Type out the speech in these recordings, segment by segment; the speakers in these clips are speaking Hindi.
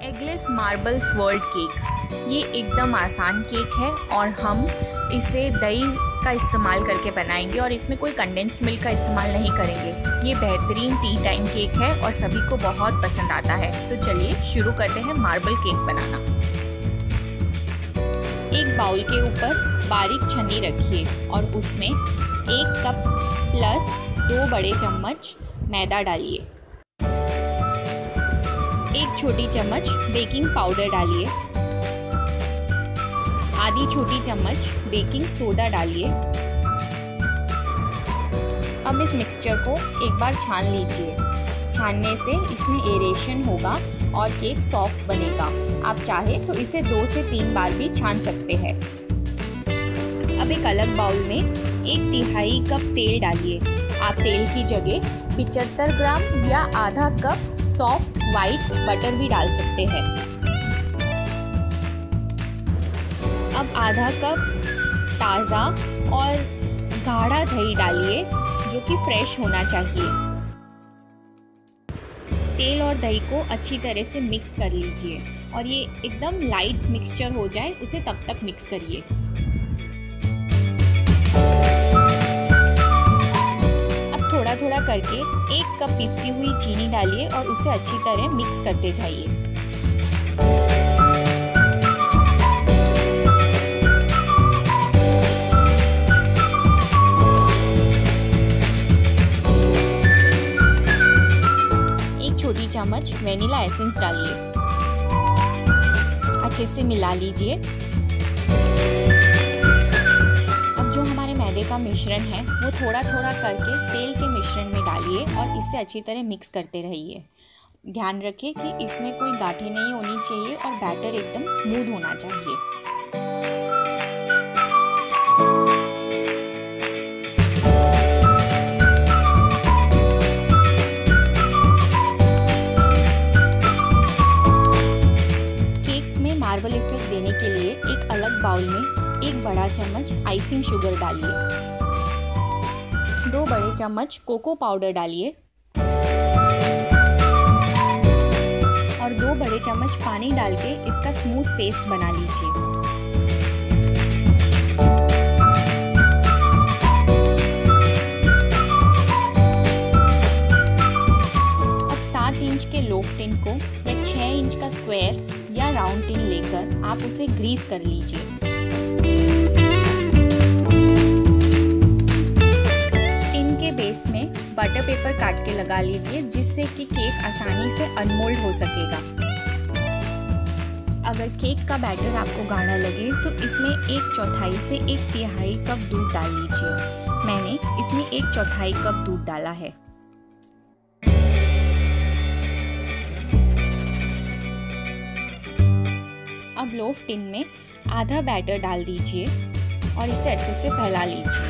एगलेस मार्बल स्वर्ल्ड केक, ये एकदम आसान केक है और हम इसे दही का इस्तेमाल करके बनाएंगे और इसमें कोई कंडेंस्ड मिल्क का इस्तेमाल नहीं करेंगे। ये बेहतरीन टी टाइम केक है और सभी को बहुत पसंद आता है। तो चलिए शुरू करते हैं मार्बल केक बनाना। एक बाउल के ऊपर बारीक छन्नी रखिए और उसमें 1 कप प्लस 2 बड़े चम्मच मैदा डालिए। 1 छोटी चम्मच बेकिंग पाउडर डालिए। आधी छोटी चम्मच बेकिंग सोडा डालिए। अब इस मिक्सचर को एक बार छान लीजिए। छानने से इसमें एरेशन होगा और केक सॉफ्ट बनेगा। आप चाहे तो इसे 2 से 3 बार भी छान सकते हैं। अब एक अलग बाउल में 1/3 कप तेल डालिए। आप तेल की जगह 75 ग्राम या आधा कप सॉफ्ट वाइट बटर भी डाल सकते हैं। अब आधा कप ताज़ा और गाढ़ा दही डालिए जो कि फ्रेश होना चाहिए। तेल और दही को अच्छी तरह से मिक्स कर लीजिए और ये एकदम लाइट मिक्सचर हो जाए उसे तब तक मिक्स करिए। अब थोड़ा थोड़ा करके 1 कप पिसी हुई चीनी डालिए और उसे अच्छी तरह मिक्स करते जाइए। छोटी चम्मच वेनिला एसेंस डालिए। अच्छे से मिला लीजिए। अब जो हमारे मैदे का मिश्रण है वो थोड़ा थोड़ा करके तेल के मिश्रण में डालिए और इसे अच्छी तरह मिक्स करते रहिए। ध्यान रखिए कि इसमें कोई गांठें नहीं होनी चाहिए और बैटर एकदम स्मूथ होना चाहिए। मार्बल इफेक्ट देने के लिए एक अलग बाउल में 1 बड़ा चम्मच आइसिंग शुगर डालिए। 2 बड़े चम्मच कोको पाउडर डालिए और 2 बड़े चम्मच पानी डाल के इसका स्मूथ पेस्ट बना लीजिए। अब 7 इंच के लोफ टिन को या 6 इंच का स्क्वायर या राउंड टिन लेकर आप उसे ग्रीस कर लीजिए। टिन के बेस में बटर पेपर काट के लगा लीजिए जिससे कि केक आसानी से अनमोल्ड हो सकेगा। अगर केक का बैटर आपको गाढ़ा लगे तो इसमें 1/4 से 1/3 कप दूध डाल लीजिए। मैंने इसमें 1/4 कप दूध डाला है। अब लोफ टिन में आधा बैटर डाल दीजिए और इसे अच्छे से फैला लीजिए।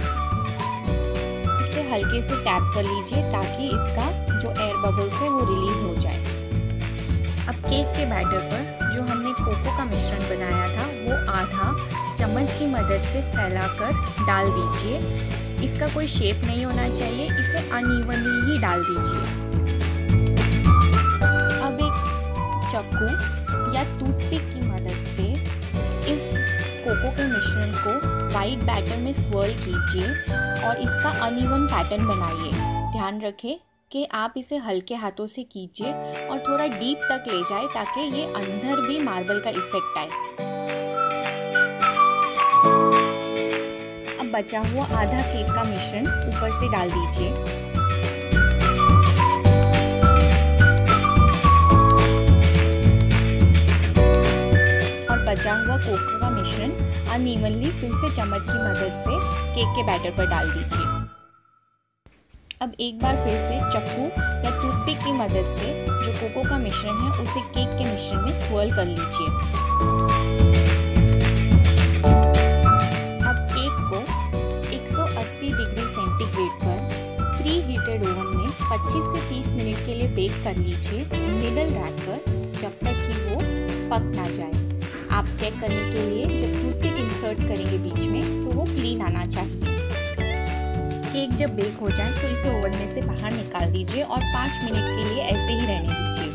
इसे हल्के से टैप कर लीजिए ताकि इसका जो एयर बबल्स है वो रिलीज हो जाए। अब केक के बैटर पर जो हमने कोको का मिश्रण बनाया था वो आधा चम्मच की मदद से फैलाकर डाल दीजिए। इसका कोई शेप नहीं होना चाहिए, इसे अनइवनली ही डाल दीजिए। अब एक चाकू या टूथपिक की मदद से इस कोको के मिश्रण को वाइट बैटर में स्वर्ल कीजिए और इसका अनइवन पैटर्न बनाइए। ध्यान रखें कि आप इसे हल्के हाथों से कीजिए और थोड़ा डीप तक ले जाए ताकि ये अंदर भी मार्बल का इफेक्ट आए। अब बचा हुआ आधा केक का मिश्रण ऊपर से डाल दीजिए। बचा हुआ कोको का मिश्रण अनइवनली फिर से चम्मच की मदद से केक के बैटर पर डाल दीजिए। अब एक बार फिर से चाकू या टूथपिक की मदद से जो कोको का मिश्रण है उसे केक के मिश्रण में स्वर्ल कर लीजिए। अब केक को 180 डिग्री सेंटीग्रेड पर प्री हीटेड ओवन में 25 से 30 मिनट के लिए बेक कर लीजिए, मिडल रखकर, जब तक कि वो पक ना जाए। आप चेक करने के लिए जब टूथपिक इंसर्ट करेंगे बीच में तो वो क्लीन आना चाहिए। केक जब बेक हो जाए तो इसे ओवन में से बाहर निकाल दीजिए और 5 मिनट के लिए ऐसे ही रहने दीजिए।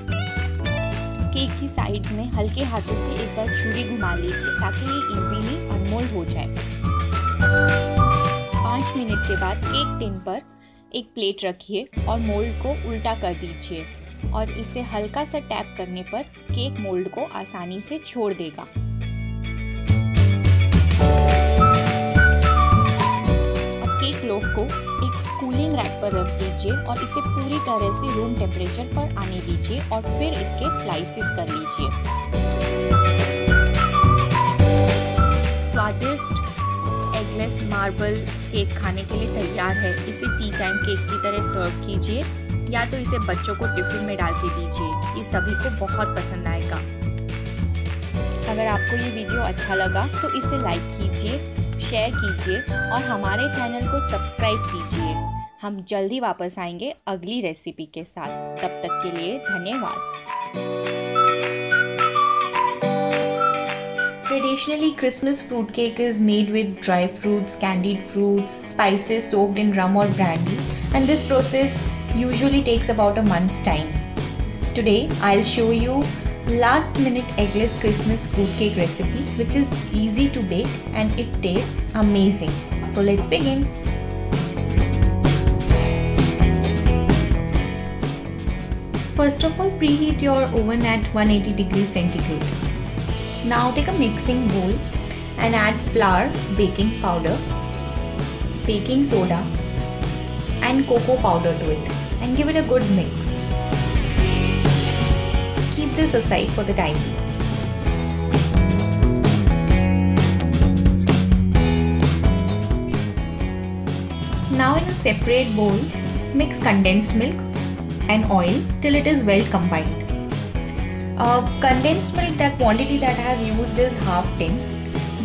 केक की साइड्स में हल्के हाथों से एक बार छुरी घुमा लीजिए ताकि ये इजीली अनमोल्ड हो जाए। 5 मिनट के बाद केक टिन पर एक प्लेट रखिए और मोल्ड को उल्टा कर दीजिए और इसे हल्का सा टैप करने पर केक मोल्ड को आसानी से छोड़ देगा। अब केक लोफ को एक कूलिंग रैक पर रख दीजिए और इसे पूरी तरह से रूम टेम्परेचर पर आने दीजिए और फिर इसके स्लाइसेस कर लीजिए। स्वादिष्ट एगलेस मार्बल केक खाने के लिए तैयार है। इसे टी टाइम केक की तरह सर्व कीजिए या तो इसे बच्चों को टिफिन में डाल के दीजिए, ये सभी को बहुत पसंद आएगा। अगर आपको ये वीडियो अच्छा लगा तो इसे लाइक कीजिए, शेयर कीजिए और हमारे चैनल को सब्सक्राइब कीजिए। हम जल्दी वापस आएंगे अगली रेसिपी के साथ। तब तक के लिए धन्यवाद। Traditionally, Christmas fruit cake is made with dry fruits, candied fruits, spices soaked in rum or brandy, and this process usually takes about a month's time. Today, I'll show you last-minute eggless Christmas fruit cake recipe, which is easy to bake and it tastes amazing. So let's begin. First of all, preheat your oven at 180 degrees centigrade. Now take a mixing bowl and add flour, baking powder, baking soda and cocoa powder to it and give it a good mix. Keep this aside for the time being. Now in a separate bowl, mix condensed milk and oil till it is well combined. Condensed milk, that quantity that I have used is half tin,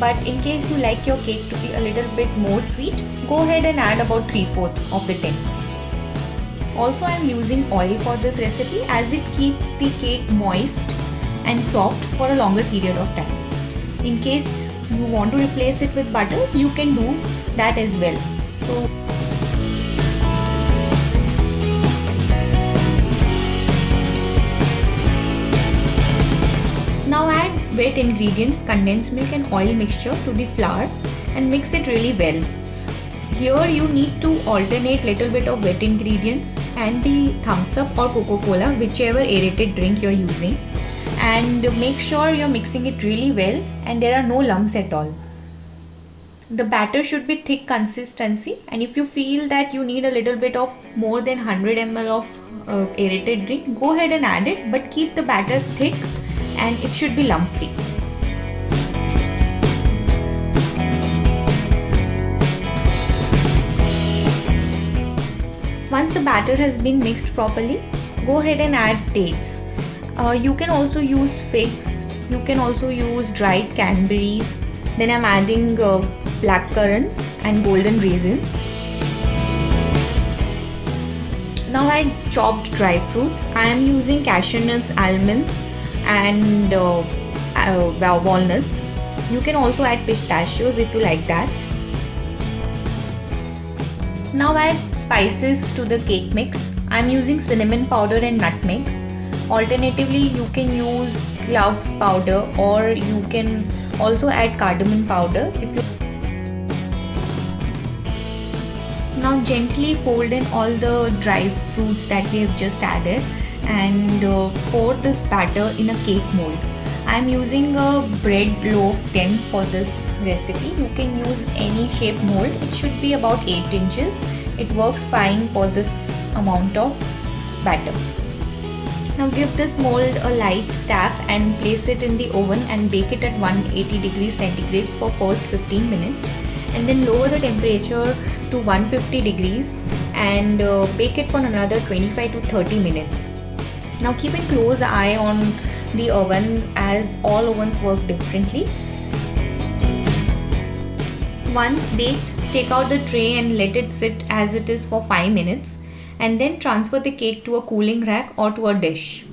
but in case you like your cake to be a little bit more sweet, go ahead and add about 3/4 of the tin. Also, I am using oil for this recipe as it keeps the cake moist and soft for a longer period of time. In case you want to replace it with butter, you can do that as well. Now add wet ingredients, condensed milk and oil mixture to the flour and mix it really well. Here you need to alternate little bit of wet ingredients and the thumbs up or Coca-Cola, whichever aerated drink you're using, and make sure you're mixing it really well and there are no lumps at all. The batter should be thick consistency, and if you feel that you need a little bit of more than 100 ml of aerated drink, go ahead and add it, but keep the batter thick and it should be lump free. Once the batter has been mixed properly, go ahead and add dates. You can also use figs, you can also use dried cranberries. Then I'm adding black currants and golden raisins. Now add chopped dry fruits. I am using cashew nuts, almonds and walnuts. You can also add pistachios if you like that. Now add spices to the cake mix. I am using cinnamon powder and nutmeg. Alternatively, you can use cloves powder or you can also add cardamom powder if you. Now gently fold in all the dry fruits that we have just added and pour this batter in a cake mold. I am using a bread loaf tin for this recipe. You can use any shape mold. It should be about 8 inches. It works fine for this amount of batter. Now give this mold a light tap and place it in the oven and bake it at 180 degrees centigrade for first 15 minutes, and then lower the temperature to 150 degrees and bake it for another 25 to 30 minutes. Now keep a close eye on the oven as all ovens work differently. Once baked, take out the tray and let it sit as it is for 5 minutes, and then transfer the cake to a cooling rack or to a dish.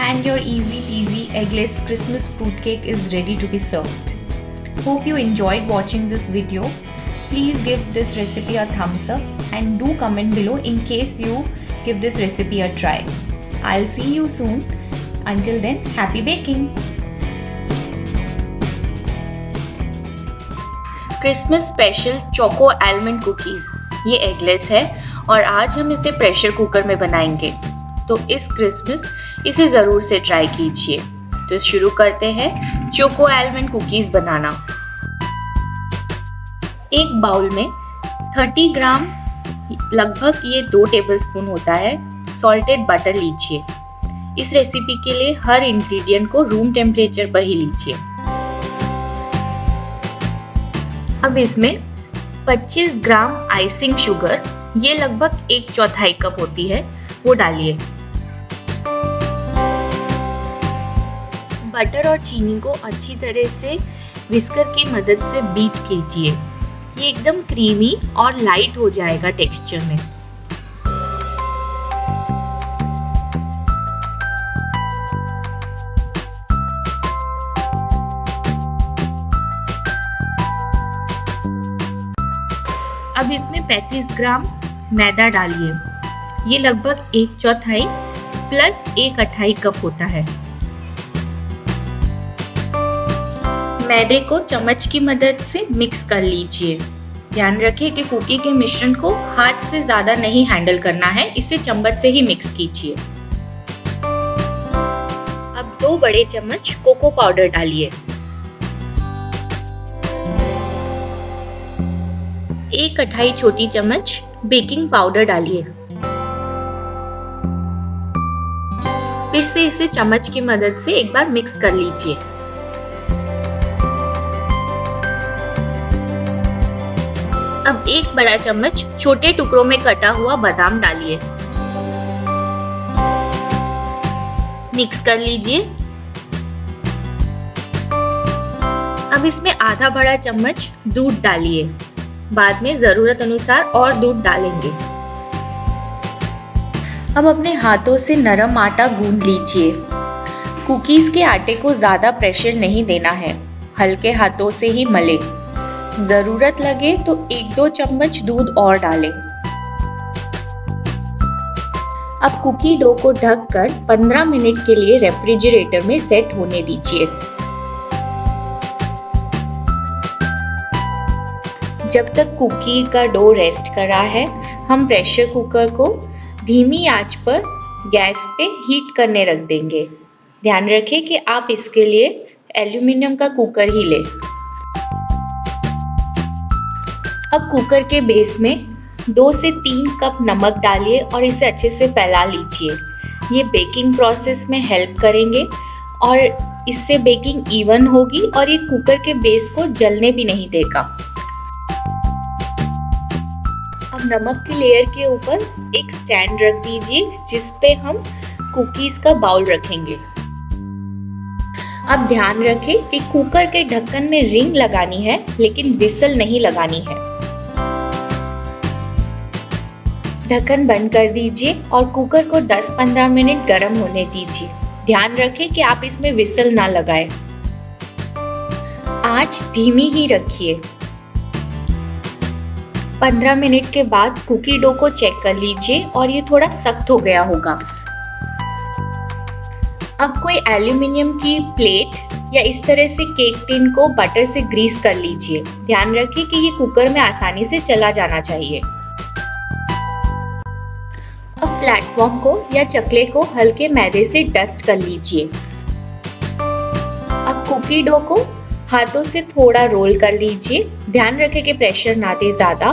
And your easy peasy eggless Christmas fruitcake is ready to be served. Hope you enjoyed watching this video. Please give this recipe a thumbs up and do comment below in case you give this recipe a try. I'll see you soon. Until then, happy baking! Christmas special choco almond cookies, ये एगलेस है और आज हम इसे प्रेशर कुकर में बनाएंगे। तो इस क्रिसमस इसे ज़रूर से ट्राई कीजिए। तो शुरू करते हैं चोको आलमंड कुकीज़ बनाना। एक बाउल में 30 ग्राम, लगभग ये 2 टेबलस्पून होता है, सॉल्टेड बटर लीजिए। इस रेसिपी के लिए हर इंग्रेडिएंट को रूम टेम्परेचर पर ही लीजिए। अब इसमें 25 ग्राम आइसिंग शुगर, ये लगभग 1/4 कप होती है, वो डालिए। बटर और चीनी को अच्छी तरह से विस्कर की मदद से बीट कीजिए। ये एकदम क्रीमी और लाइट हो जाएगा टेक्सचर में। अब इसमें 35 ग्राम मैदा डालिए। ये लगभग 1/4 प्लस 1/2 कप होता है। मैदे को चम्मच की मदद से मिक्स कर लीजिए। ध्यान रखिए कि कुकी के मिश्रण को हाथ से ज्यादा नहीं हैंडल करना है, इसे चम्मच से ही मिक्स कीजिए। अब 2 बड़े चम्मच कोको पाउडर डालिए। 1/2 छोटी चम्मच बेकिंग पाउडर डालिए। फिर से इसे चम्मच की मदद से एक बार मिक्स कर लीजिए। अब 1 बड़ा चम्मच छोटे टुकड़ों में कटा हुआ बादाम डालिए। मिक्स कर लीजिए। अब इसमें आधा बड़ा चम्मच दूध डालिए। बाद में जरूरत अनुसार और दूध डालेंगे। अब अपने हाथों से नरम आटा गूंद लीजिए। कुकीज के आटे को ज्यादा प्रेशर नहीं देना है, हल्के हाथों से ही मले। जरूरत लगे तो 1-2 चम्मच दूध और डालें। अब कुकी डो को ढककर 15 मिनट के लिए रेफ्रिजरेटर में सेट होने दीजिए। जब तक कुकी का डो रेस्ट कर रहा है, हम प्रेशर कुकर को धीमी आंच पर गैस पे हीट करने रख देंगे। ध्यान रखें कि आप इसके लिए एल्यूमिनियम का कुकर ही लें। अब कुकर के बेस में 2 से 3 कप नमक डालिए और इसे अच्छे से फैला लीजिए। ये बेकिंग प्रोसेस में हेल्प करेंगे और इससे बेकिंग इवन होगी और ये कुकर के बेस को जलने भी नहीं देगा। अब नमक की लेयर के ऊपर एक स्टैंड रख दीजिए जिस पे हम कुकीज का बाउल रखेंगे। अब ध्यान रखें कि कुकर के ढक्कन में रिंग लगानी है, लेकिन विसल नहीं लगानी है। ढक्कन बंद कर दीजिए और कुकर को 10-15 मिनट गर्म होने दीजिए। ध्यान रखें कि आप इसमें विसल ना लगाएं। आंच धीमी ही रखिए। 15 मिनट के बाद कुकी डो को चेक कर लीजिए और ये थोड़ा सख्त हो गया होगा। अब कोई एल्यूमिनियम की प्लेट या इस तरह से केक टिन को बटर से ग्रीस कर लीजिए। ध्यान रखें कि ये कुकर में आसानी से चला जाना चाहिए। अब प्लेटफॉर्म को या चकले को हल्के मैदे से डस्ट कर लीजिए। अब कुकी डो को हाथों से थोड़ा रोल कर लीजिए। ध्यान रखें कि प्रेशर ना दे ज्यादा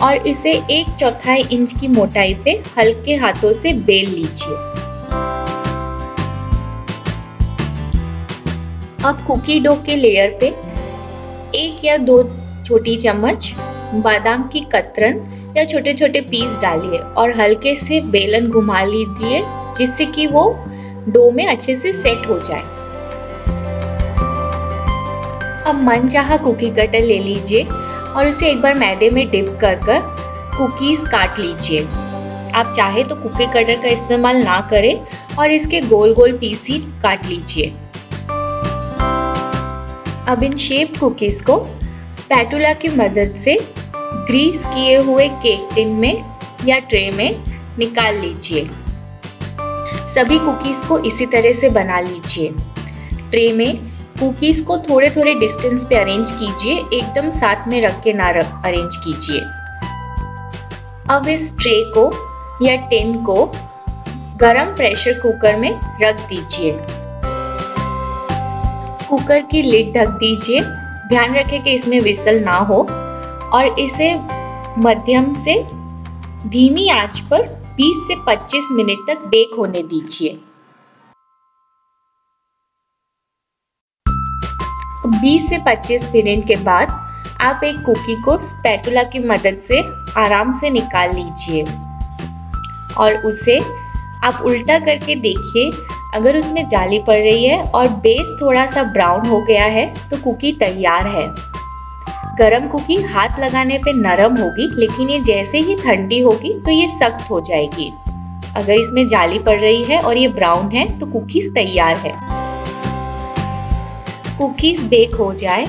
और इसे 1/4 इंच की मोटाई पे हल्के हाथों से बेल लीजिए। अब कुकी डो के लेयर पे 1 या 2 छोटी चम्मच बादाम की कतरन या छोटे छोटे पीस डालिए और हल्के से बेलन घुमा लीजिए जिससे कि वो डो में अच्छे से सेट हो जाए। अब मनचाहा कुकी कटर ले लीजिए और इसे एक बार मैदे में डिप कर कर कुकीज काट लीजिए। आप चाहे तो कुकी कटर का इस्तेमाल ना करें और इसके गोल गोल पीस ही काट लीजिए। अब इन शेप्ड कुकीज को स्पैटुला की मदद से ग्रीस किए हुए केक टिन में या ट्रे में निकाल लीजिए। सभी कुकीज को इसी तरह से बना लीजिए। ट्रे में कुकीज को थोड़े थोड़े डिस्टेंस पे अरेंज कीजिए, एकदम साथ में रख के ना अरेंज कीजिए। अब इस ट्रे को या टिन को गरम प्रेशर कुकर में रख दीजिए। कुकर की लिड ढक दीजिए। ध्यान रखें कि इसमें विसल ना हो और इसे मध्यम से धीमी आंच पर 20 से 25 मिनट तक बेक होने दीजिए। 20 से 25 मिनट के बाद आप एक कुकी को स्पैटुला की मदद से आराम से निकाल लीजिए और उसे आप उल्टा करके देखिए। अगर उसमें जाली पड़ रही है और बेस थोड़ा सा ब्राउन हो गया है तो कुकी तैयार है। गरम कुकी हाथ लगाने पे नरम होगी, लेकिन ये जैसे ही ठंडी होगी तो ये सख्त हो जाएगी। अगर इसमें जाली पड़ रही है और ये ब्राउन है तो कुकीज तैयार है। कुकीज बेक हो जाए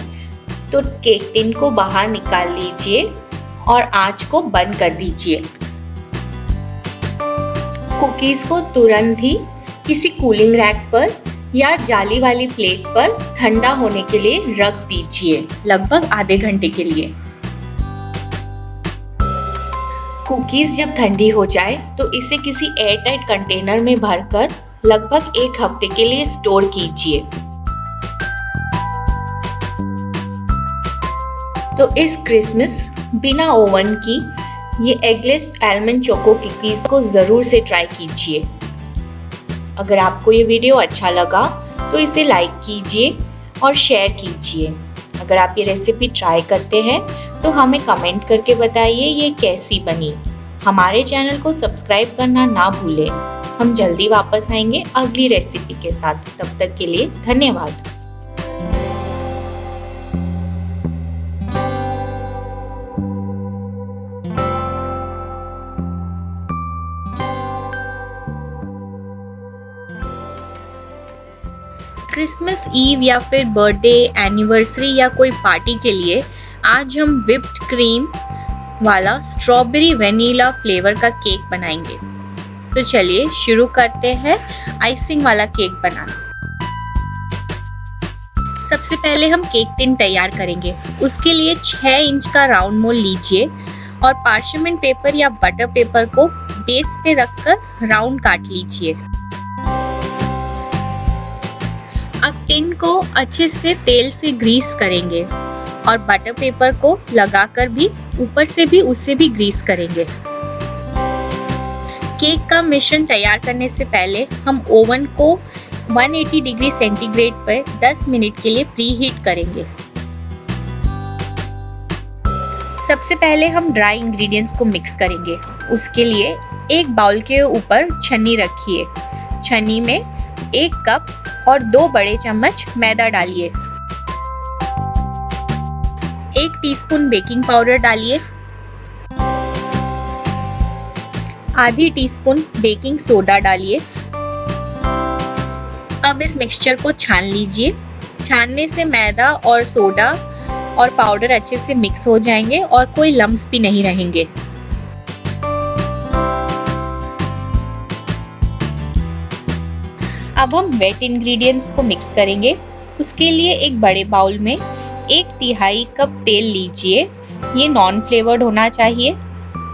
तो केक टिन को बाहर निकाल लीजिए और आंच को बंद कर दीजिए। कुकीज को तुरंत ही किसी कूलिंग रैक पर या जाली वाली प्लेट पर ठंडा होने के लिए रख दीजिए, लगभग आधे घंटे के लिए। कुकीज जब ठंडी हो जाए तो इसे किसी एयरटाइट कंटेनर में भरकर लगभग 1 हफ्ते के लिए स्टोर कीजिए। तो इस क्रिसमस बिना ओवन की ये एगलेस आलमंड चोको कुकीज को जरूर से ट्राई कीजिए। अगर आपको ये वीडियो अच्छा लगा तो इसे लाइक कीजिए और शेयर कीजिए। अगर आप ये रेसिपी ट्राई करते हैं तो हमें कमेंट करके बताइए ये कैसी बनी। हमारे चैनल को सब्सक्राइब करना ना भूलें। हम जल्दी वापस आएंगे अगली रेसिपी के साथ। तब तक के लिए धन्यवाद। क्रिसमस ईव या फिर बर्थडे, एनिवर्सरी या कोई पार्टी के लिए आज हम व्हिप्ड क्रीम वाला स्ट्रॉबेरी वेनिला फ्लेवर का केक बनाएंगे। तो चलिए शुरू करते हैं आइसिंग वाला केक बनाना। सबसे पहले हम केक टिन तैयार करेंगे। उसके लिए 6 इंच का राउंड मोल्ड लीजिए और पार्चमेंट पेपर या बटर पेपर को बेस पे रखकर राउंड काट लीजिए। अब टिन को अच्छे से तेल से ग्रीस करेंगे और बटर पेपर को लगाकर भी ऊपर से भी उसे भी ग्रीस करेंगे। केक का मिश्रण तैयार करने से पहले हम ओवन को 180 डिग्री सेंटीग्रेड पर 10 मिनट के लिए प्री हीट करेंगे। सबसे पहले हम ड्राई इंग्रेडिएंट्स को मिक्स करेंगे। उसके लिए एक बाउल के ऊपर छन्नी रखिए। छन्नी में 1 कप और 2 बड़े चम्मच मैदा डालिए। 1 टीस्पून बेकिंग पाउडर डालिए। आधी टीस्पून बेकिंग सोडा डालिए। अब इस मिक्सचर को छान लीजिए। छानने से मैदा और सोडा और पाउडर अच्छे से मिक्स हो जाएंगे और कोई लम्प्स भी नहीं रहेंगे। अब हम वेट इंग्रेडिएंट्स को मिक्स करेंगे। उसके लिए एक बड़े बाउल में 1/3 कप तेल लीजिए। ये नॉन फ्लेवर्ड होना चाहिए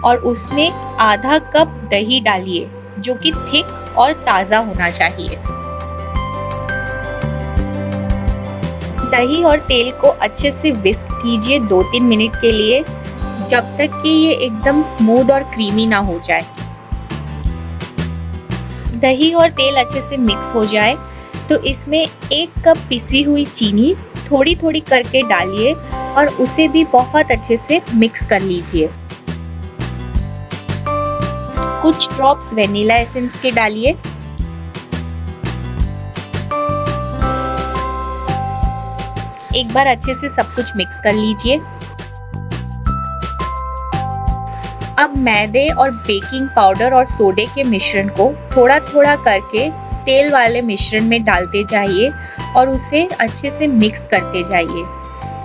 और उसमें आधा कप दही डालिए जो कि थिक और ताज़ा होना चाहिए। दही और तेल को अच्छे से विस्क कीजिए 2-3 मिनट के लिए, जब तक कि ये एकदम स्मूथ और क्रीमी ना हो जाए। दही और तेल अच्छे से मिक्स हो जाए तो इसमें 1 कप पिसी हुई चीनी थोड़ी थोड़ी करके डालिए और उसे भी बहुत अच्छे से मिक्स कर लीजिए। कुछ ड्रॉप्स वेनिला एसेंस के डालिए। एक बार अच्छे से सब कुछ मिक्स कर लीजिए। अब मैदे और बेकिंग पाउडर और सोडे के मिश्रण को थोड़ा थोड़ा करके तेल वाले मिश्रण में डालते जाइए और उसे अच्छे से मिक्स करते जाइए।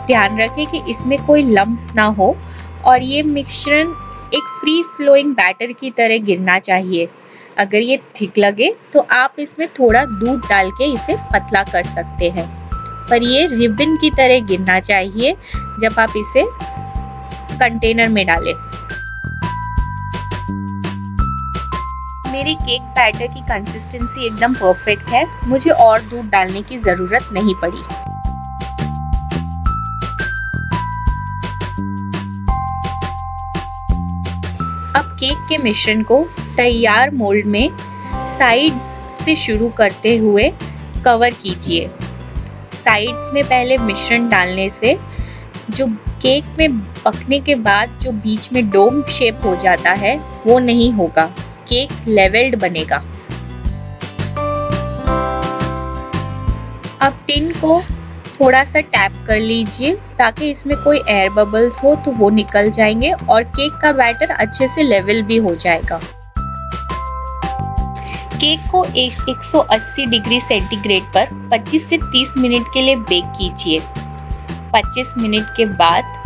ध्यान रखें कि इसमें कोई लम्प्स ना हो और ये मिश्रण एक फ्री फ्लोइंग बैटर की तरह गिरना चाहिए। अगर ये थिक लगे तो आप इसमें थोड़ा दूध डाल के इसे पतला कर सकते हैं, पर ये रिबन की तरह गिरना चाहिए जब आप इसे कंटेनर में डालें। मेरी केक बैटर की कंसिस्टेंसी एकदम परफेक्ट है, मुझे और दूध डालने की जरूरत नहीं पड़ी। अब केक के मिश्रण को तैयार मोल्ड में साइड्स से शुरू करते हुए कवर कीजिए। साइड्स में पहले मिश्रण डालने से जो केक में पकने के बाद जो बीच में डोम शेप हो जाता है वो नहीं होगा, केक लेवल्ड बनेगा। अब टिन को थोड़ा सा टैप कर लीजिए ताकि इसमें कोई एयर बबल्स हो तो वो निकल जाएंगे और केक का बैटर अच्छे से लेवल भी हो जाएगा। केक को 180 डिग्री सेंटीग्रेड पर 25 से 30 मिनट के लिए बेक कीजिए। 25 मिनट के बाद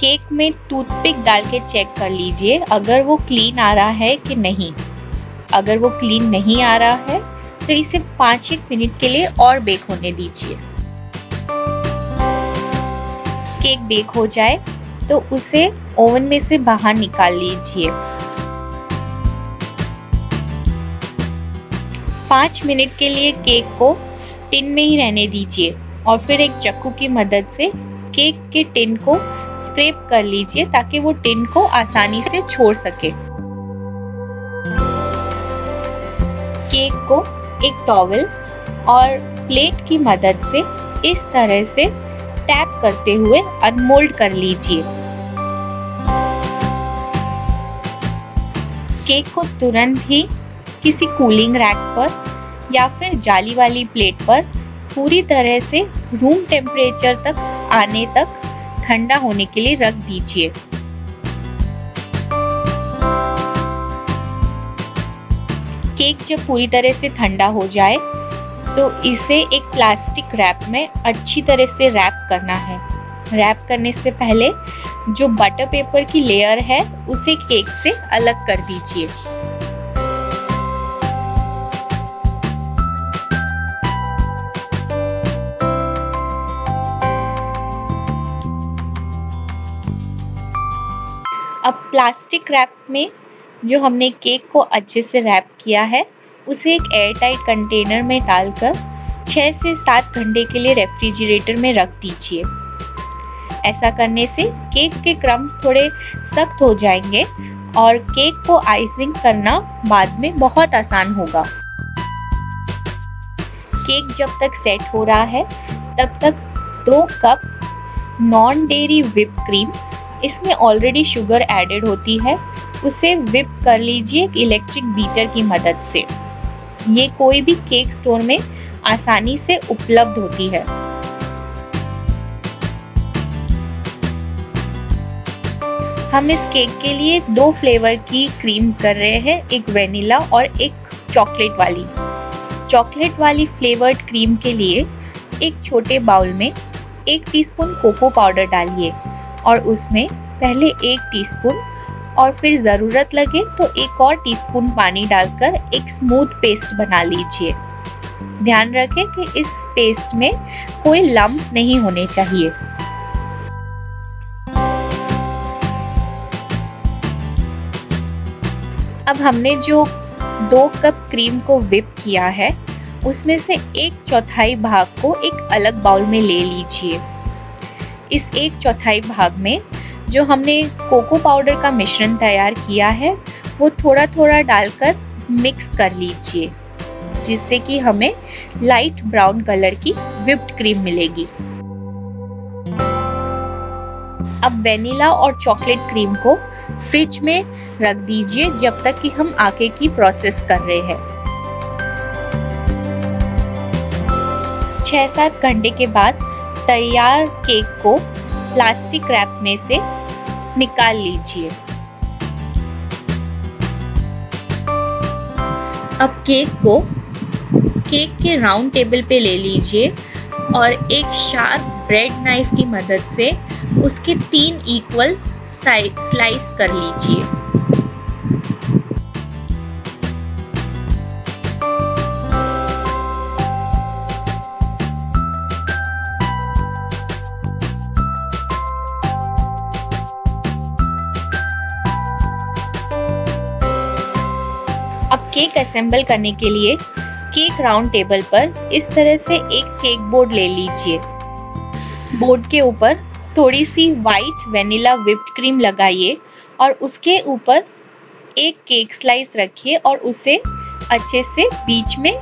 केक में टूथपिक डाल के चेक कर लीजिए अगर वो क्लीन आ रहा है कि नहीं। अगर वो क्लीन नहीं आ रहा है तो इसे 5-1 मिनट के लिए और बेक होने दीजिए। केक बेक हो जाए तो उसे ओवन में से बाहर निकाल लीजिए। 5 मिनट के लिए केक को टिन में ही रहने दीजिए और फिर एक चाकू की मदद से केक के टिन को स्क्रैप कर लीजिए ताकि वो टिन को आसानी से छोड़ सके। केक को एक टॉवल और प्लेट की मदद से इस तरह से टैप करते हुए अनमोल्ड कर लीजिए। केक को तुरंत ही किसी कूलिंग रैक पर या फिर जाली वाली प्लेट पर पूरी तरह से रूम टेम्परेचर तक आने तक ठंडा होने के लिए रख दीजिए। केक जब पूरी तरह से ठंडा हो जाए तो इसे एक प्लास्टिक रैप में अच्छी तरह से रैप करना है। रैप करने से पहले जो बटर पेपर की लेयर है उसे केक से अलग कर दीजिए। अब प्लास्टिक रैप में जो हमने केक को अच्छे से रैप किया है उसे एक एयर टाइट कंटेनर में डालकर 6 से 7 घंटे के लिए रेफ्रिजरेटर में रख दीजिए। ऐसा करने से केक के क्रम्स थोड़े सख्त हो जाएंगे और केक को आइसिंग करना बाद में बहुत आसान होगा। केक जब तक सेट हो रहा है तब तक 2 cup non dairy whip cream, इसमें ऑलरेडी शुगर एडेड होती है, उसे व्हिप कर लीजिए इलेक्ट्रिक बीटर की मदद से। ये कोई भी केक स्टोर में आसानी से उपलब्ध होती है। हम इस केक के लिए 2 फ्लेवर की क्रीम कर रहे हैं, एक वेनिला और एक चॉकलेट वाली। चॉकलेट वाली फ्लेवर्ड क्रीम के लिए एक छोटे बाउल में 1 टीस्पून कोको पाउडर डालिए और उसमें पहले 1 टीस्पून और फिर ज़रूरत लगे तो 1 और टीस्पून पानी डालकर एक स्मूथ पेस्ट बना लीजिए। ध्यान रखें कि इस पेस्ट में कोई लम्प्स नहीं होने चाहिए। अब हमने जो 2 कप क्रीम को व्हिप किया है उसमें से 1/4 भाग को एक अलग बाउल में ले लीजिए। इस 1/4 भाग में जो हमने कोको पाउडर का मिश्रण तैयार किया है वो थोड़ा थोड़ा डालकर मिक्स कर लीजिए, जिससे कि हमें लाइट ब्राउन कलर की व्हिप्ड क्रीम मिलेगी। अब वेनिला और चॉकलेट क्रीम को फ्रिज में रख दीजिए जब तक कि हम आगे की प्रोसेस कर रहे हैं। 6-7 घंटे के बाद तैयार केक को प्लास्टिक रैप में से निकाल लीजिए। अब केक को केक के राउंड टेबल पे ले लीजिए और एक शार्प ब्रेड नाइफ की मदद से उसके 3 इक्वल स्लाइस कर लीजिए। अब केक असेंबल करने के लिए केक राउंड टेबल पर इस तरह से एक केक बोर्ड ले लीजिए। बोर्ड के ऊपर थोड़ी सी वाइट वेनिला व्हिप्ड क्रीम लगाइए और उसके ऊपर एक केक स्लाइस रखिए और उसे अच्छे से बीच में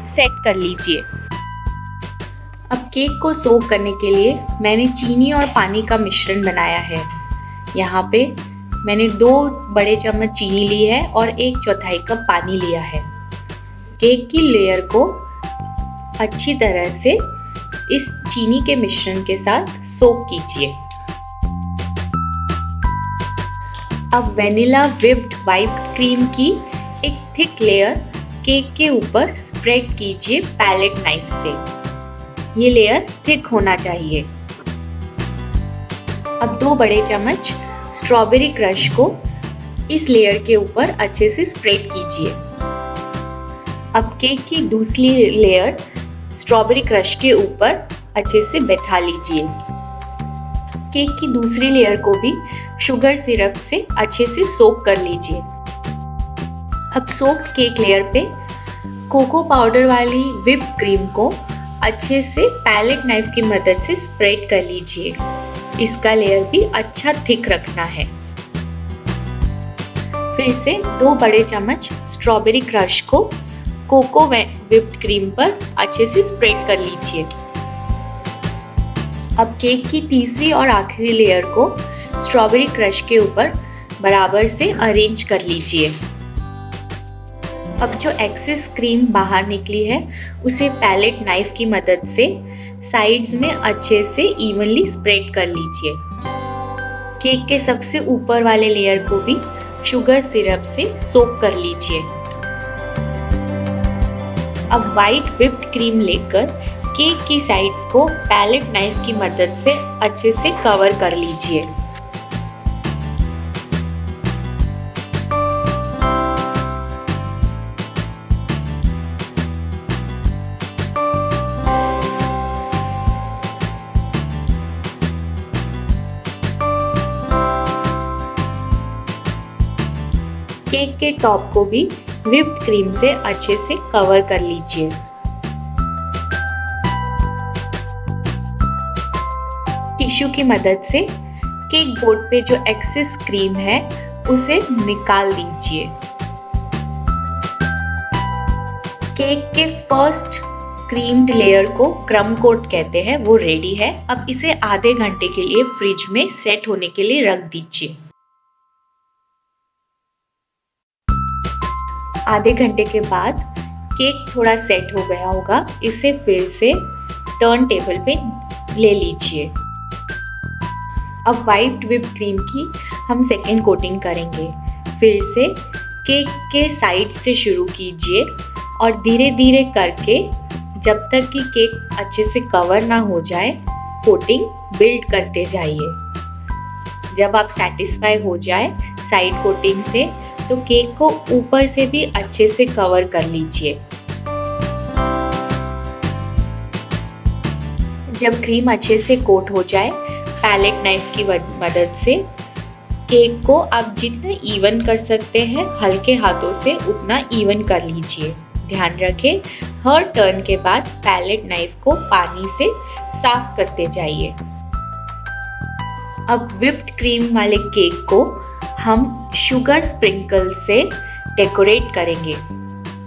सेट कर लीजिए। अब केक को सोक करने के लिए मैंने चीनी और पानी का मिश्रण बनाया है। यहाँ पे मैंने 2 बड़े चम्मच चीनी ली है और 1/4 कप पानी लिया है। केक की लेयर को अच्छी तरह से इस चीनी के मिश्रण के साथ सोक कीजिए। अब वेनिला व्हिप्ड व्हाइट क्रीम की एक थिक लेयर केक के ऊपर स्प्रेड कीजिए पैलेट नाइफ से। ये लेयर थिक होना चाहिए। अब 2 बड़े चम्मच स्ट्रॉबेरी क्रश को इस लेयर के ऊपर अच्छे से स्प्रेड कीजिए। अब केक की दूसरी लेयर स्ट्रॉबेरी क्रश के ऊपर अच्छे से बैठा लीजिए। केक की दूसरी लेयर को भी शुगर सिरप से अच्छे से सोक कर लीजिए। अब सोक्ड केक लेयर पे कोको पाउडर वाली व्हिप क्रीम को अच्छे से पैलेट नाइफ की मदद से स्प्रेड कर लीजिए। इसका लेयर भी अच्छा थिक रखना है। फिर से 2 बड़े चम्मच स्ट्रॉबेरी क्रश को कोको व्हिप्ड क्रीम पर अच्छे से स्प्रेड कर लीजिए। अब केक की तीसरी और आखिरी लेयर को स्ट्रॉबेरी क्रश के ऊपर बराबर से अरेंज कर लीजिए। अब जो एक्सेस क्रीम बाहर निकली है उसे पैलेट नाइफ की मदद से साइड्स में अच्छे से इवनली स्प्रेड कर लीजिए। केक के सबसे ऊपर वाले लेयर को भी शुगर सिरप से सोक कर लीजिए। अब व्हाइट व्हिप्ड क्रीम लेकर केक की साइड्स को पैलेट नाइफ की मदद से अच्छे से कवर कर लीजिए। केक के टॉप को भी व्हिप्ड क्रीम से अच्छे से कवर कर लीजिए। टिश्यू की मदद से केक बोर्ड पे जो एक्सेस क्रीम है उसे निकाल दीजिए। केक के फर्स्ट क्रीम्ड लेयर को क्रम कोट कहते हैं, वो रेडी है। अब इसे आधे घंटे के लिए फ्रिज में सेट होने के लिए रख दीजिए। आधे घंटे के बाद केक थोड़ा सेट हो गया होगा। इसे फिर से टर्न टेबल पे ले लीजिए। अब व्हाइट व्हिप क्रीम की हम सेकेंड कोटिंग करेंगे। फिर से केक के साइड से शुरू कीजिए और धीरे धीरे करके जब तक कि केक अच्छे से कवर ना हो जाए कोटिंग बिल्ड करते जाइए। जब आप सेटिस्फाई हो जाए साइड कोटिंग से तो केक को ऊपर से भी अच्छे से कवर कर लीजिए। जब क्रीम अच्छे से कोट हो जाए पैलेट नाइफ की मदद से केक को आप जितना इवन कर सकते हैं हल्के हाथों से उतना इवन कर लीजिए। ध्यान रखें हर टर्न के बाद पैलेट नाइफ को पानी से साफ करते जाइए। अब व्हिप्ड क्रीम वाले केक को हम शुगर स्प्रिंकल से डेकोरेट करेंगे।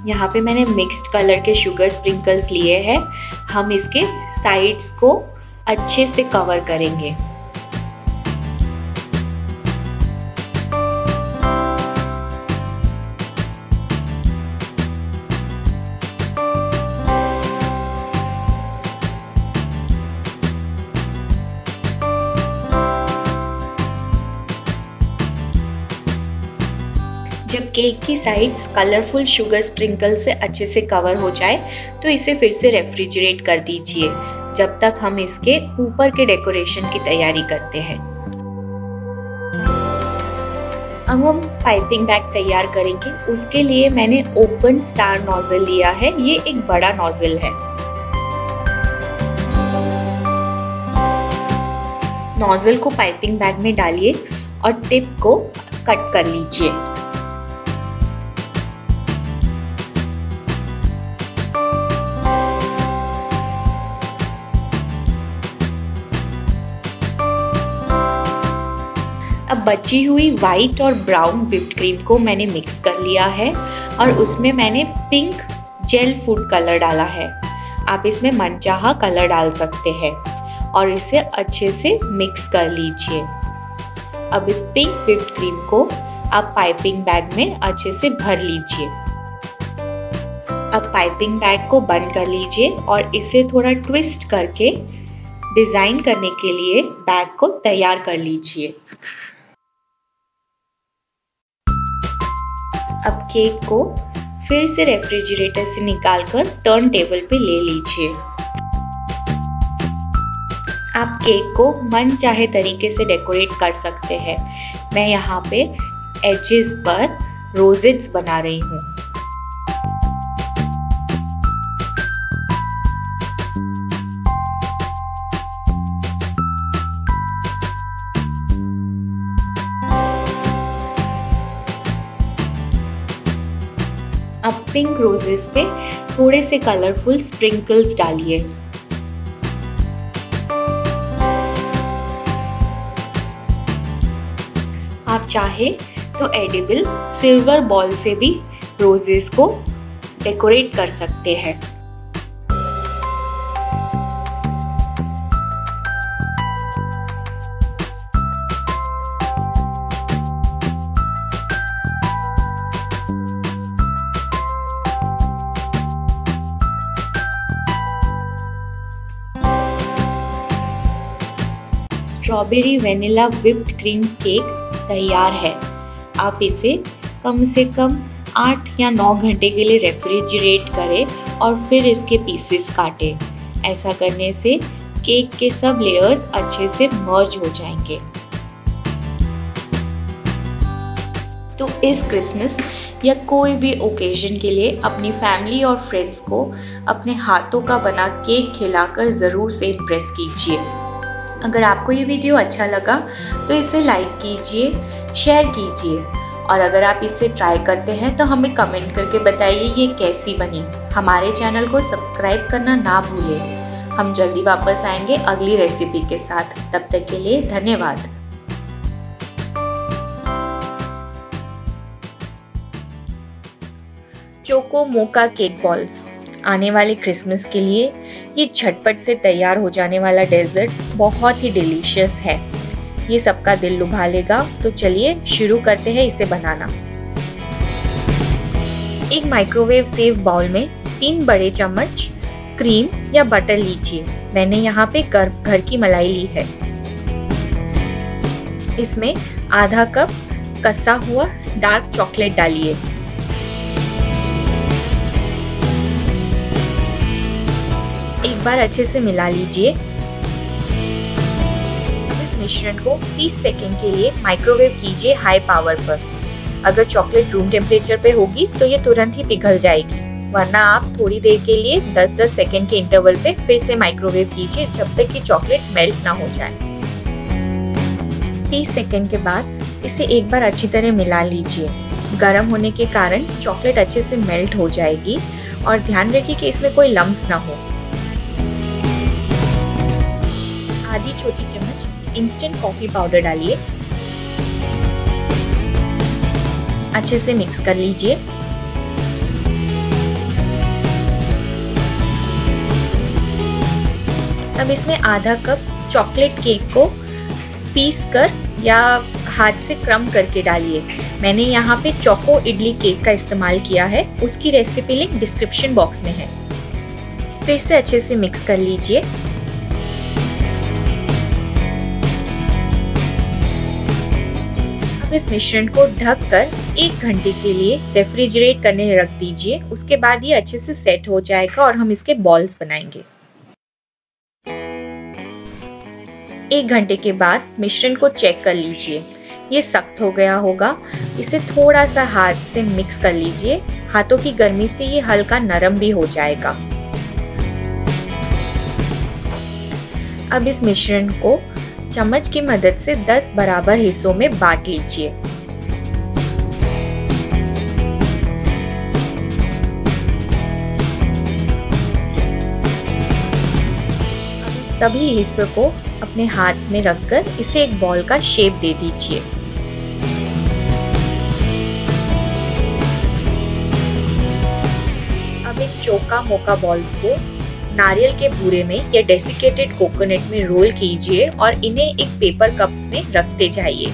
यहाँ पे मैंने मिक्स्ड कलर के शुगर स्प्रिंकल्स लिए हैं। हम इसके साइड्स को अच्छे से कवर करेंगे। जब केक की साइड्स कलरफुल शुगर स्प्रिंकल से अच्छे से कवर हो जाए तो इसे फिर से रेफ्रिजरेट कर दीजिए जब तक हम इसके ऊपर के डेकोरेशन की तैयारी करते हैं। अब हम पाइपिंग बैग तैयार करेंगे। उसके लिए मैंने ओपन स्टार नोजल लिया है, ये एक बड़ा नोजल है। नोजल को पाइपिंग बैग में डालिए और टिप को कट कर लीजिए। अब बची हुई व्हाइट और ब्राउन व्हिप्ड क्रीम को मैंने मिक्स कर लिया है और उसमें मैंने पिंक जेल फूड कलर डाला है। आप इसमें मनचाहा कलर डाल सकते हैं और इसे अच्छे से मिक्स कर लीजिए। अब इस पिंक व्हिप्ड क्रीम को आप पाइपिंग बैग में अच्छे से भर लीजिए। अब पाइपिंग बैग को बंद कर लीजिए और इसे थोड़ा ट्विस्ट करके डिजाइन करने के लिए बैग को तैयार कर लीजिए। अब केक को फिर से रेफ्रिजरेटर से निकालकर टर्न टेबल पे ले लीजिए। आप केक को मन चाहे तरीके से डेकोरेट कर सकते हैं। मैं यहाँ पे एजेस पर रोजेट्स बना रही हूँ। अब पिंक रोजेस पे थोड़े से कलरफुल स्प्रिंकल्स डालिए। आप चाहे तो एडिबल सिल्वर बॉल से भी रोजेस को डेकोरेट कर सकते हैं। Strawberry vanilla whipped cream cake तैयार है। आप इसे कम से कम 8 या 9 घंटे के लिए रेफ्रिजरेट करें और फिर इसके पीसेस काटें। ऐसा करने से केक के सब लेयर्स अच्छे से मर्ज हो जाएंगे। तो इस क्रिसमस या कोई भी ओकेजन के लिए अपनी फैमिली और फ्रेंड्स को अपने हाथों का बना केक खिलाकर ज़रूर से इम्प्रेस कीजिए। अगर आपको ये वीडियो अच्छा लगा तो इसे लाइक कीजिए, शेयर कीजिए और अगर आप इसे ट्राई करते हैं तो हमें कमेंट करके बताइए ये कैसी बनी। हमारे चैनल को सब्सक्राइब करना ना भूलें। हम जल्दी वापस आएंगे अगली रेसिपी के साथ। तब तक के लिए धन्यवाद। चोको मोका केक बॉल्स। आने वाले क्रिसमस के लिए ये झटपट से तैयार हो जाने वाला डेजर्ट बहुत ही डिलीशियस है। ये सबका दिल लुभा लेगा। तो चलिए शुरू करते हैं इसे बनाना। एक माइक्रोवेव सेफ बाउल में 3 बड़े चम्मच क्रीम या बटर लीजिए। मैंने यहाँ पे घर की मलाई ली है। इसमें आधा कप कसा हुआ डार्क चॉकलेट डालिए। एक बार अच्छे से मिला लीजिए। इस मिश्रण को 30 सेकेंड के लिए माइक्रोवेव कीजिए हाई पावर पर। अगर चॉकलेट रूम टेम्परेचर पे होगी तो ये तुरंत ही पिघल जाएगी, वरना आप थोड़ी देर के लिए 10-10 सेकेंड के इंटरवल पे फिर से माइक्रोवेव कीजिए जब तक कि चॉकलेट मेल्ट ना हो जाए। 30 सेकेंड के बाद इसे एक बार अच्छी तरह मिला लीजिए। गर्म होने के कारण चॉकलेट अच्छे से मेल्ट हो जाएगी और ध्यान रखिए कि इसमें कोई लम्प्स ना हो। आधी छोटी चम्मच इंस्टेंट कॉफी पाउडर डालिए। अच्छे से मिक्स कर लीजिए। अब इसमें आधा कप चॉकलेट केक को पीस कर या हाथ से क्रम करके डालिए। मैंने यहाँ पे चोको इडली केक का इस्तेमाल किया है, उसकी रेसिपी लिंक डिस्क्रिप्शन बॉक्स में है। फिर से अच्छे से मिक्स कर लीजिए। अब इस मिश्रण को ढककर 1 घंटे के लिए रेफ्रिजरेट करने रख दीजिए। उसके बाद ये अच्छे से सेट हो जाएगा और हम इसके बॉल्स बनाएंगे। 1 घंटे के बाद मिश्रण को चेक कर लीजिए। ये सख्त हो गया होगा। इसे थोड़ा सा हाथ से मिक्स कर लीजिए। हाथों की गर्मी से ये हल्का नरम भी हो जाएगा। अब इस मिश्रण को चम्मच की मदद से 10 बराबर हिस्सों में बांट लीजिए। सभी हिस्सों को अपने हाथ में रखकर इसे एक बॉल का शेप दे दीजिए। अब इन चौका मोका बॉल्स को नारियल के बूरे में या डेसिकेटेड कोकोनट में रोल कीजिए और इन्हें एक पेपर कप्स में रखते जाइए।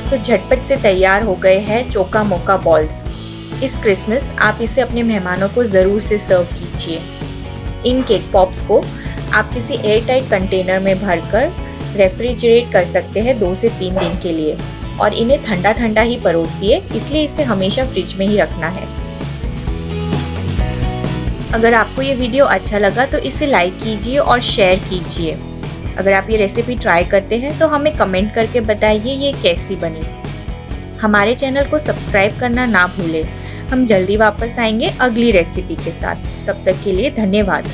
तो झटपट से तैयार हो गए हैं चौका मोका बॉल्स। इस क्रिसमस आप इसे अपने मेहमानों को जरूर से सर्व कीजिए। इन केक पॉप्स को आप किसी एयर टाइट कंटेनर में भरकर रेफ्रिजरेट कर सकते हैं 2 से 3 दिन के लिए और इन्हें ठंडा ठंडा ही परोसिए, इसलिए इसे हमेशा फ्रिज में ही रखना है। अगर आपको ये वीडियो अच्छा लगा तो इसे लाइक कीजिए और शेयर कीजिए। अगर आप ये रेसिपी ट्राई करते हैं तो हमें कमेंट करके बताइए ये कैसी बनी। हमारे चैनल को सब्सक्राइब करना ना भूलें। हम जल्दी वापस आएंगे अगली रेसिपी के साथ। तब तक के लिए धन्यवाद।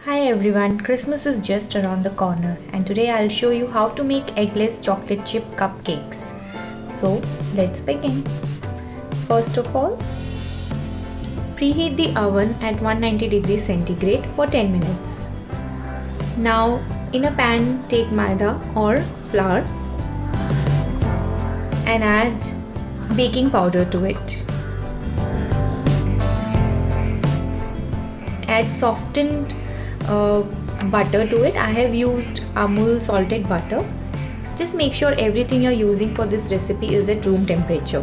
Hi everyone, Christmas is just around the corner and today I'll show you how to make eggless chocolate chip cupcakes. So let's begin. First of all, preheat the oven at 190 degrees centigrade for 10 minutes. Now in a pan take maida or flour and add baking powder to it. Add softened butter to it. I have used Amul salted butter. Just make sure everything you're using for this recipe is at room temperature.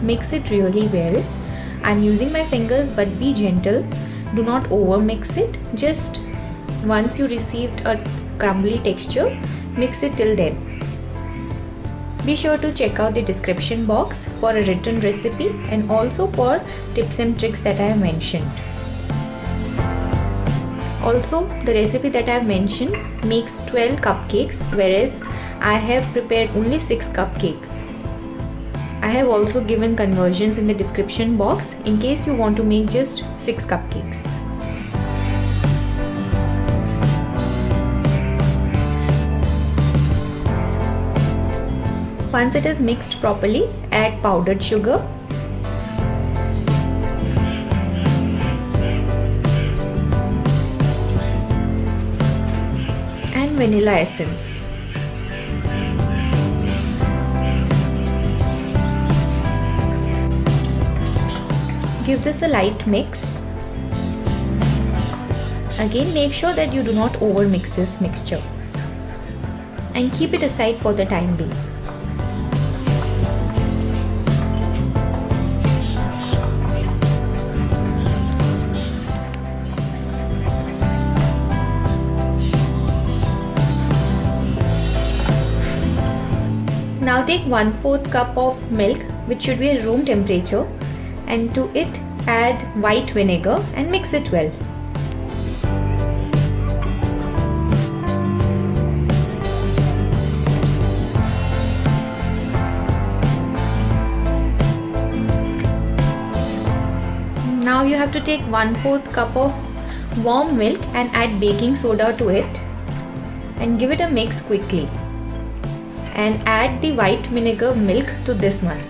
Mix it really well. I'm using my fingers, but be gentle. Do not over mix it. Just once you received a crumbly texture, mix it till then. Be sure to check out the description box for a written recipe and also for tips and tricks that I have mentioned. Also, the recipe that I have mentioned makes 12 cupcakes, whereas I have prepared only 6 cupcakes. I have also given conversions in the description box in case you want to make just 6 cupcakes. Once it is mixed properly, add powdered sugar, and vanilla essence. Give this a light mix. Again, make sure that you do not over mix this mixture and keep it aside for the time being. Now take 1/4 cup of milk, which should be at room temperature, and to it add white vinegar and mix it well. Now you have to take 1/4 cup of warm milk and add baking soda to it and give it a mix quickly. And add the white vinegar milk to this one.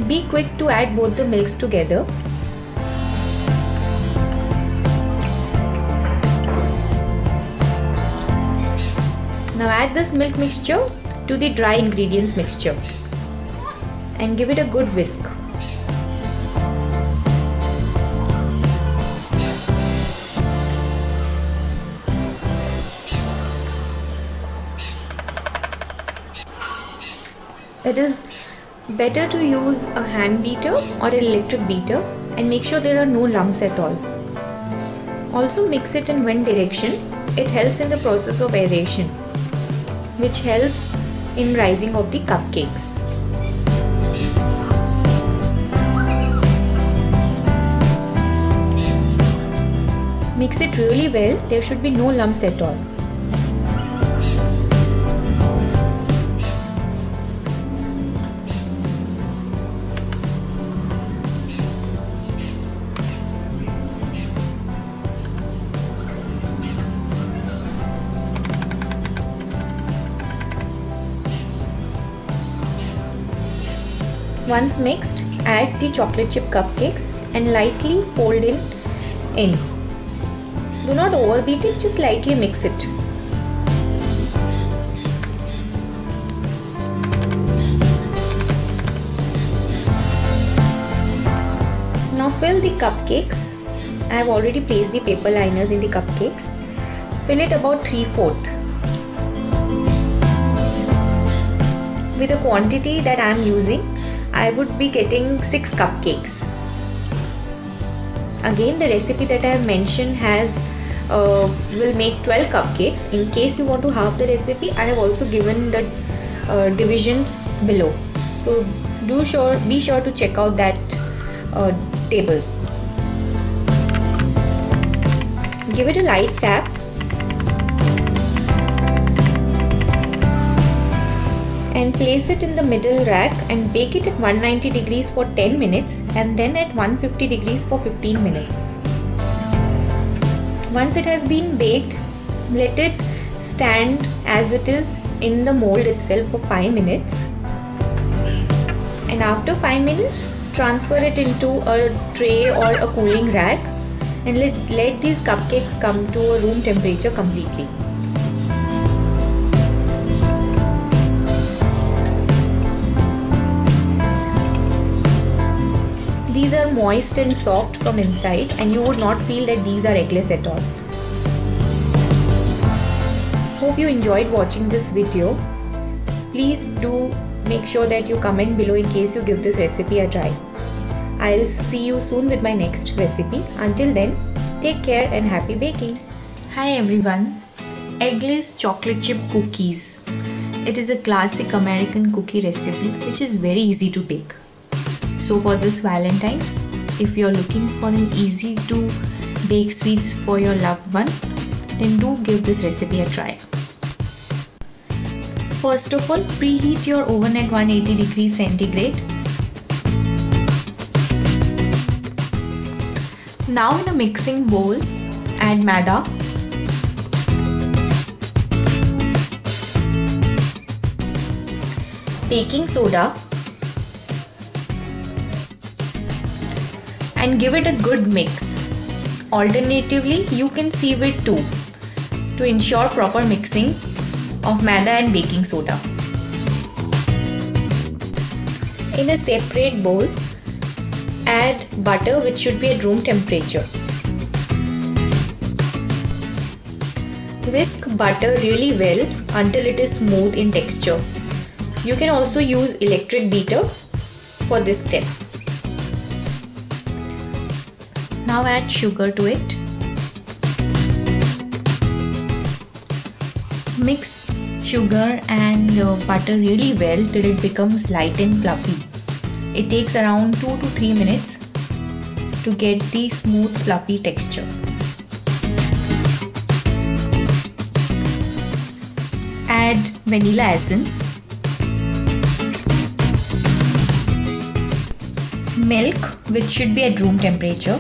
Be quick to add both the milks together. Now add this milk mixture to the dry ingredients mixture and give it a good whisk. It is better to use a hand beater or an electric beater and make sure there are no lumps at all. Also mix it in one direction. It helps in the process of aeration, which helps in rising of the cupcakes. Mix it really well. There should be no lumps at all. Once mixed, add the chocolate chip cupcakes and lightly fold it in. Do not overbeat it, just lightly mix it. Now fill the cupcakes. I have already placed the paper liners in the cupcakes. Fill it about 3/4. With the quantity that I am using, I would be getting 6 cupcakes. Again, the recipe that I have mentioned will make 12 cupcakes. In case you want to halve the recipe, I have also given the divisions below. So be sure to check out that table. Give it a light tap. And place it in the middle rack and bake it at 190 degrees for 10 minutes and then at 150 degrees for 15 minutes. Once it has been baked, let it stand as it is in the mold itself for 5 minutes. And after 5 minutes, transfer it into a tray or a cooling rack and let these cupcakes come to a room temperature completely. These are moist and soft from inside and you would not feel that these are eggless at all. Hope you enjoyed watching this video. Please do make sure that you comment below in case you give this recipe a try. I'll see you soon with my next recipe. Until then, take care and happy baking. Hi everyone, eggless chocolate chip cookies. It is a classic American cookie recipe which is very easy to bake. So for this Valentine's, if you're looking for an easy to bake sweets for your loved one, then do give this recipe a try. First of all, preheat your oven at 180 degrees centigrade. Now in a mixing bowl, add maida, baking soda, and give it a good mix. Alternatively, you can sieve it too to ensure proper mixing of maida and baking soda. In a separate bowl, add butter which should be at room temperature. Whisk butter really well until it is smooth in texture. You can also use electric beater for this step. Now add sugar to it. Mix sugar and butter really well till it becomes light and fluffy. It takes around 2 to 3 minutes to get the smooth fluffy texture. Add vanilla essence, milk which should be at room temperature,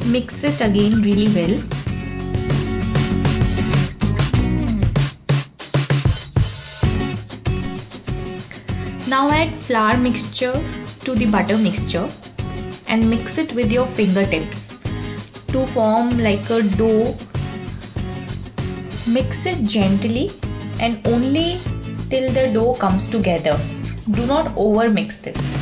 mix it again really well. Now add flour mixture to the butter mixture and mix it with your fingertips to form like a dough. Mix it gently and only till the dough comes together. Do not over mix this.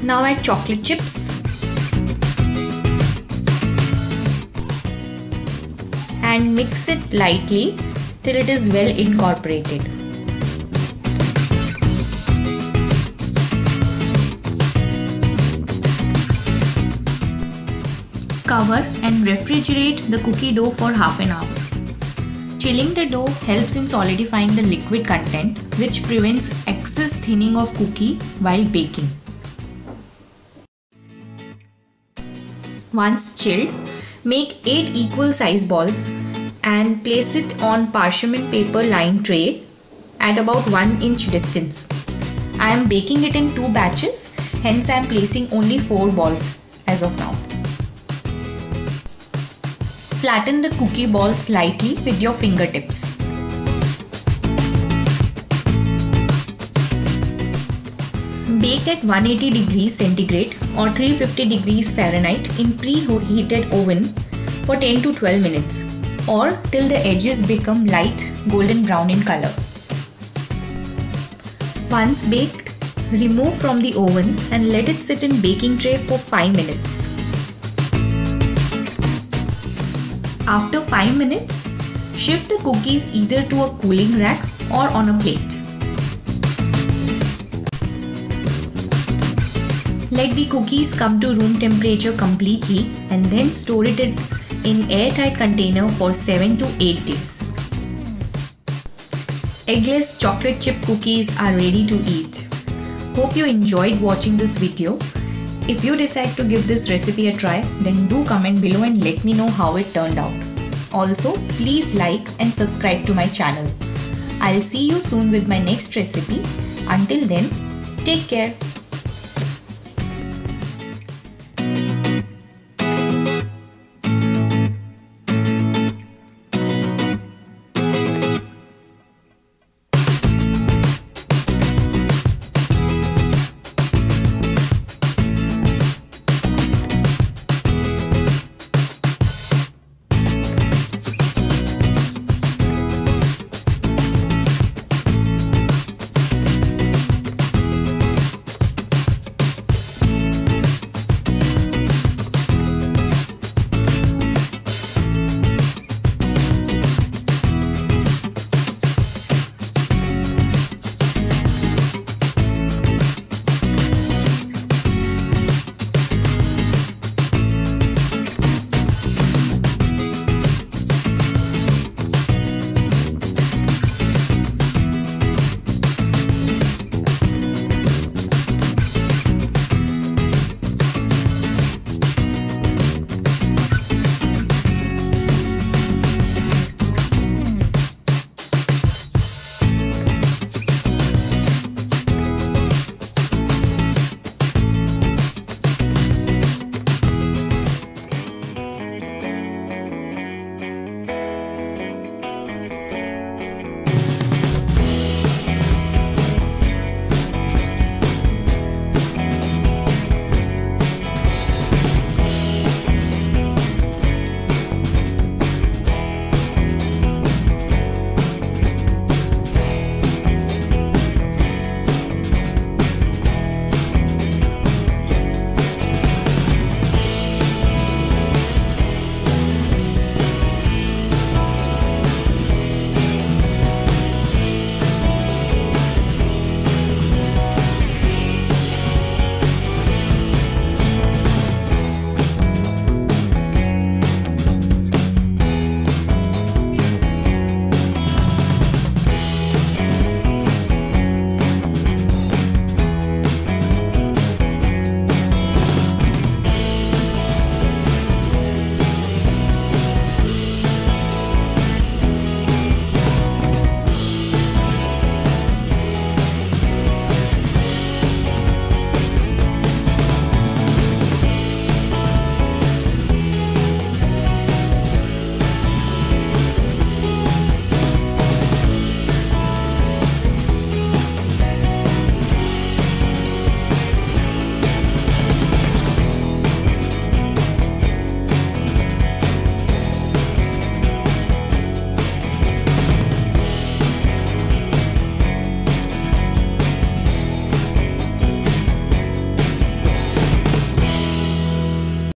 Now add chocolate chips and mix it lightly till it is well incorporated. Cover and refrigerate the cookie dough for half an hour. Chilling the dough helps in solidifying the liquid content, which prevents excess thinning of cookie while baking. Once chilled, make 8 equal size balls and place it on parchment paper lined tray at about 1 inch distance. I am baking it in 2 batches, hence I am placing only 4 balls as of now. Flatten the cookie ball slightly with your fingertips. Bake at 180 degrees centigrade or 350 degrees Fahrenheit in preheated oven for 10 to 12 minutes or till the edges become light golden brown in color. Once baked, remove from the oven and let it sit in baking tray for 5 minutes. After 5 minutes, shift the cookies either to a cooling rack or on a plate. Let the cookies come to room temperature completely and then store it in airtight container for 7 to 8 days. Eggless chocolate chip cookies are ready to eat. Hope you enjoyed watching this video. If you decide to give this recipe a try, then do comment below and let me know how it turned out. Also, please like and subscribe to my channel. I'll see you soon with my next recipe. Until then, take care.